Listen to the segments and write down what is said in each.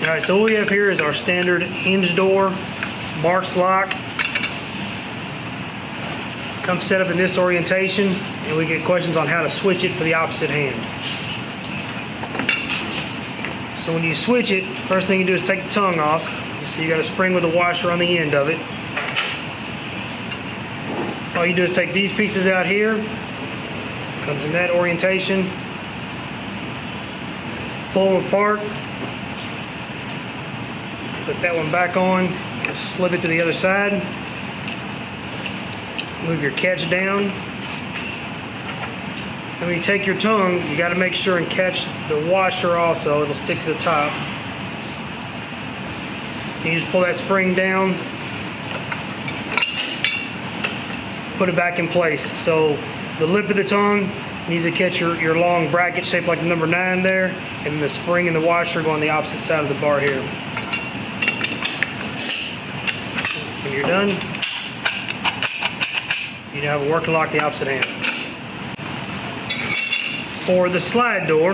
Alright, so what we have here is our standard hinge door, Marks lock. Comes set up in this orientation, and we get questions on how to switch it for the opposite hand. So when you switch it, first thing you do is take the tongue off. So you got a spring with a washer on the end of it. All you do is take these pieces out here. Comes in that orientation. Pull them apart. Put that one back on. And slip it to the other side. Move your catch down. And when you take your tongue, you got to make sure and catch the washer also. It'll stick to the top. Then you just pull that spring down. Put it back in place. So the lip of the tongue needs to catch your long bracket shaped like the number 9 there, and the spring and the washer go on the opposite side of the bar here. When you're done, you now have a working lock the opposite hand. For the slide door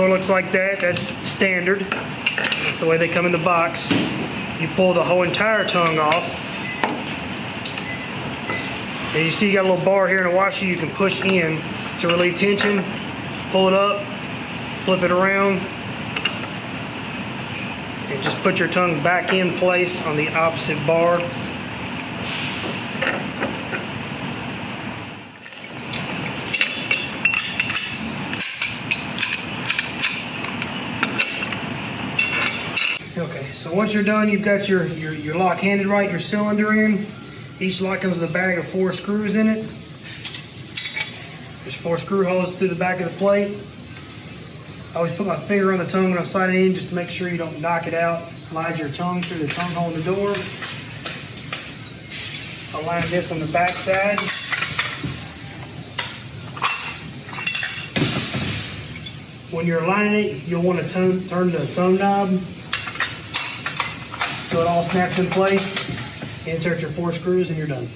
looks like that. That's standard. That's the way they come in the box. You pull the whole entire tongue off. And you see you got a little bar here in a washer you can push in to relieve tension. Pull it up, flip it around, and just put your tongue back in place on the opposite bar. Okay, so once you're done, you've got your lock handed right, your cylinder in. Each lock comes with a bag of 4 screws in it. There's 4 screw holes through the back of the plate. I always put my finger on the tongue when I'm sliding in just to make sure you don't knock it out. Slide your tongue through the tongue hole in the door. Align this on the back side. When you're aligning it, you'll want to turn the thumb knob so it all snaps in place. Insert your 4 screws and you're done.